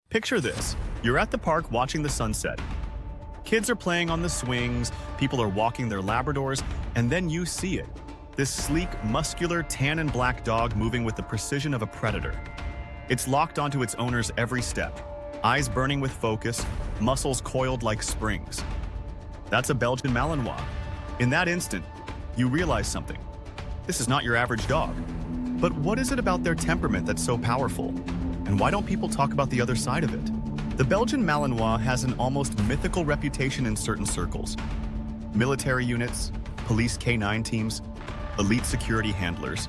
Picture this. You're at the park watching the sunset. Kids are playing on the swings, people are walking their Labradors, and then you see it. This sleek, muscular, tan and black dog moving with the precision of a predator. It's locked onto its owner's every step, eyes burning with focus, muscles coiled like springs. That's a Belgian Malinois. In that instant, you realize something. This is not your average dog. But what is it about their temperament that's so powerful? And why don't people talk about the other side of it? The Belgian Malinois has an almost mythical reputation in certain circles. Military units, police K9 teams, elite security handlers.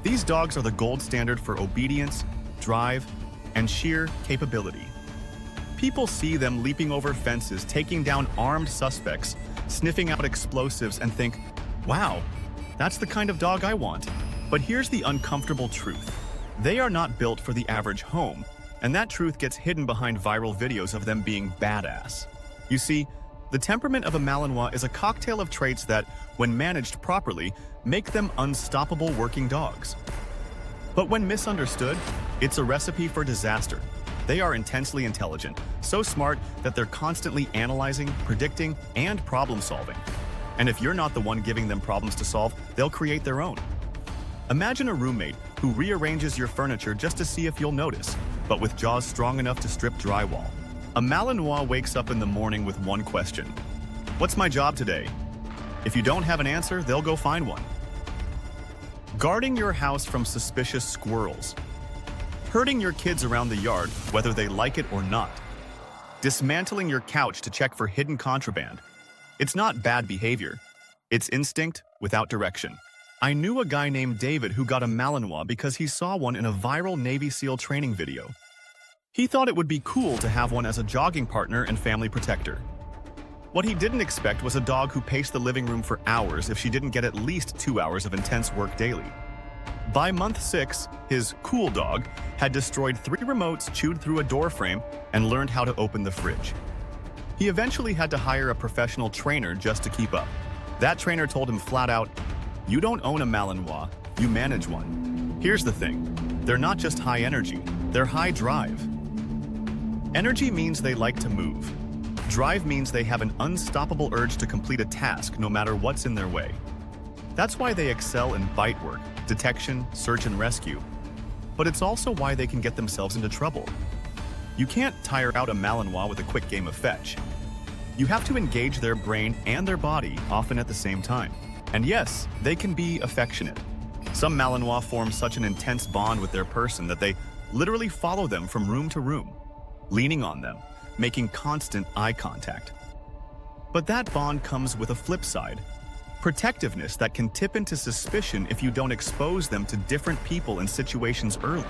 These dogs are the gold standard for obedience, drive, and sheer capability. People see them leaping over fences, taking down armed suspects, sniffing out explosives, and think, wow, that's the kind of dog I want. But here's the uncomfortable truth. They are not built for the average home, and that truth gets hidden behind viral videos of them being badass. You see, the temperament of a Malinois is a cocktail of traits that, when managed properly, make them unstoppable working dogs. But when misunderstood, it's a recipe for disaster. They are intensely intelligent, so smart that they're constantly analyzing, predicting, and problem-solving. And if you're not the one giving them problems to solve, they'll create their own. Imagine a roommate who rearranges your furniture just to see if you'll notice, but with jaws strong enough to strip drywall. A Malinois wakes up in the morning with one question. What's my job today? If you don't have an answer, they'll go find one. Guarding your house from suspicious squirrels. Herding your kids around the yard, whether they like it or not. Dismantling your couch to check for hidden contraband. It's not bad behavior. It's instinct without direction. I knew a guy named David who got a Malinois because he saw one in a viral Navy SEAL training video. He thought it would be cool to have one as a jogging partner and family protector. What he didn't expect was a dog who paced the living room for hours if she didn't get at least 2 hours of intense work daily. By month 6, his cool dog had destroyed 3 remotes, chewed through a door frame, and learned how to open the fridge. He eventually had to hire a professional trainer just to keep up. That trainer told him flat out, "You don't own a Malinois, you manage one." Here's the thing, they're not just high energy, they're high drive. Energy means they like to move. Drive means they have an unstoppable urge to complete a task no matter what's in their way. That's why they excel in bite work, detection, search and rescue. But it's also why they can get themselves into trouble. You can't tire out a Malinois with a quick game of fetch. You have to engage their brain and their body, often at the same time. And yes, they can be affectionate. Some Malinois form such an intense bond with their person that they literally follow them from room to room, leaning on them, making constant eye contact. But that bond comes with a flip side. Protectiveness that can tip into suspicion if you don't expose them to different people and situations early.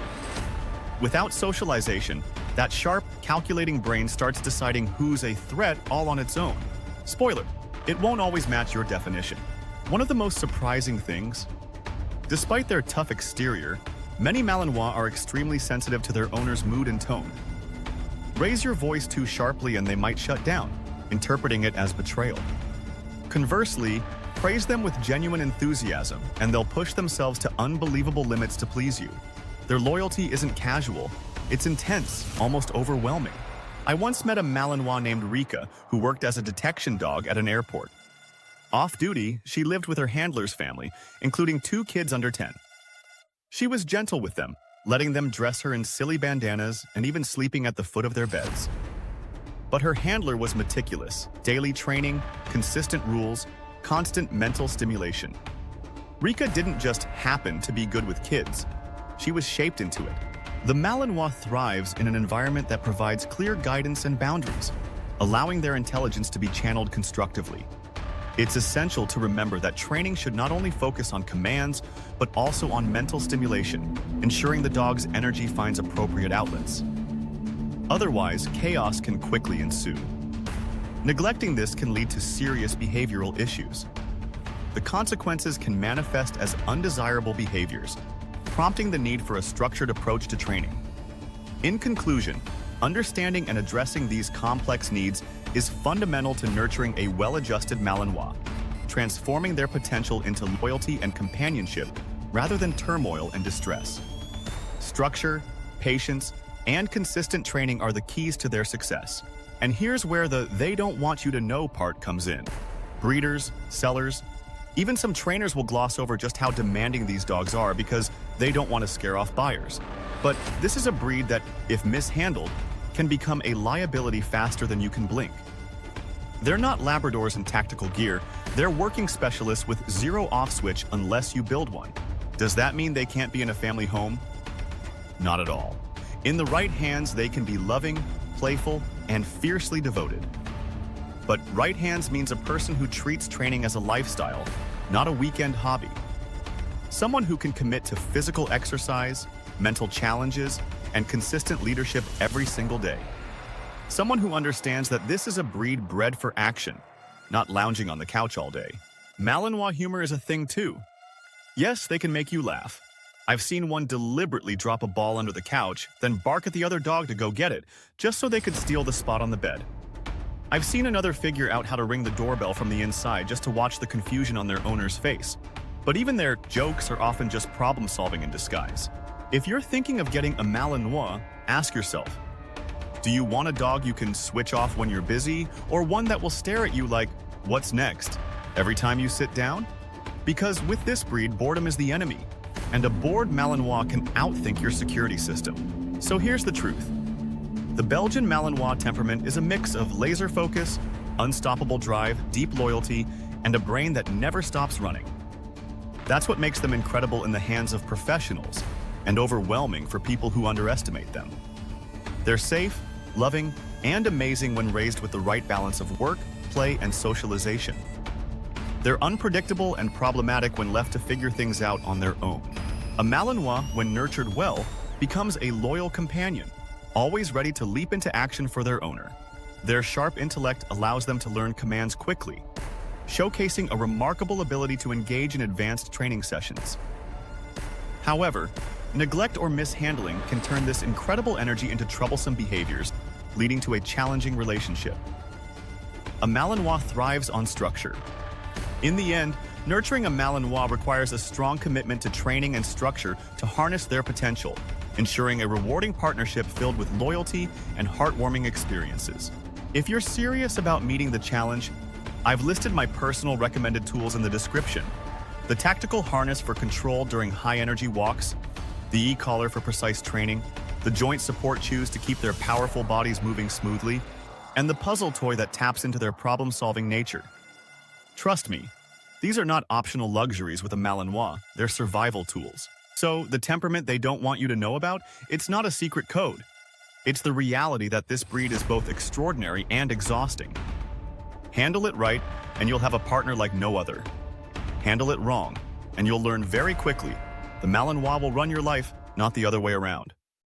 Without socialization, that sharp, calculating brain starts deciding who's a threat all on its own. Spoiler, it won't always match your definition. One of the most surprising things, despite their tough exterior, many Malinois are extremely sensitive to their owner's mood and tone. Raise your voice too sharply and they might shut down, interpreting it as betrayal. Conversely, praise them with genuine enthusiasm and they'll push themselves to unbelievable limits to please you. Their loyalty isn't casual, it's intense, almost overwhelming. I once met a Malinois named Rika who worked as a detection dog at an airport. Off-duty, she lived with her handler's family, including 2 kids under 10. She was gentle with them, letting them dress her in silly bandanas and even sleeping at the foot of their beds. But her handler was meticulous, daily training, consistent rules, constant mental stimulation. Rika didn't just happen to be good with kids. She was shaped into it. The Malinois thrives in an environment that provides clear guidance and boundaries, allowing their intelligence to be channeled constructively. It's essential to remember that training should not only focus on commands, but also on mental stimulation, ensuring the dog's energy finds appropriate outlets. Otherwise, chaos can quickly ensue. Neglecting this can lead to serious behavioral issues. The consequences can manifest as undesirable behaviors, prompting the need for a structured approach to training. In conclusion, understanding and addressing these complex needs is fundamental to nurturing a well-adjusted Malinois, transforming their potential into loyalty and companionship rather than turmoil and distress. Structure, patience, and consistent training are the keys to their success. And here's where the "they don't want you to know" part comes in. Breeders, sellers, even some trainers will gloss over just how demanding these dogs are because they don't want to scare off buyers. But this is a breed that, if mishandled, can become a liability faster than you can blink. They're not Labradors in tactical gear, they're working specialists with zero off switch unless you build one. Does that mean they can't be in a family home? Not at all. In the right hands, they can be loving, playful, and fiercely devoted. But right hands means a person who treats training as a lifestyle, not a weekend hobby. Someone who can commit to physical exercise, mental challenges, and consistent leadership every single day. Someone who understands that this is a breed bred for action, not lounging on the couch all day. Malinois humor is a thing too. Yes, they can make you laugh. I've seen one deliberately drop a ball under the couch, then bark at the other dog to go get it, just so they could steal the spot on the bed. I've seen another figure out how to ring the doorbell from the inside just to watch the confusion on their owner's face. But even their jokes are often just problem-solving in disguise. If you're thinking of getting a Malinois, ask yourself, do you want a dog you can switch off when you're busy, or one that will stare at you like, "What's next?" every time you sit down? Because with this breed, boredom is the enemy, and a bored Malinois can outthink your security system. So here's the truth. The Belgian Malinois temperament is a mix of laser focus, unstoppable drive, deep loyalty, and a brain that never stops running. That's what makes them incredible in the hands of professionals and overwhelming for people who underestimate them. They're safe, loving, and amazing when raised with the right balance of work, play, and socialization. They're unpredictable and problematic when left to figure things out on their own. A Malinois, when nurtured well, becomes a loyal companion, always ready to leap into action for their owner. Their sharp intellect allows them to learn commands quickly, showcasing a remarkable ability to engage in advanced training sessions. However, neglect or mishandling can turn this incredible energy into troublesome behaviors, leading to a challenging relationship. A Malinois thrives on structure. In the end, nurturing a Malinois requires a strong commitment to training and structure to harness their potential, ensuring a rewarding partnership filled with loyalty and heartwarming experiences. If you're serious about meeting the challenge, I've listed my personal recommended tools in the description. The tactical harness for control during high-energy walks, the e-collar for precise training, the joint support shoes to keep their powerful bodies moving smoothly, and the puzzle toy that taps into their problem-solving nature. Trust me, these are not optional luxuries with a Malinois, they're survival tools. So, the temperament they don't want you to know about, it's not a secret code. It's the reality that this breed is both extraordinary and exhausting. Handle it right, and you'll have a partner like no other. Handle it wrong, and you'll learn very quickly, the Malinois will run your life, not the other way around.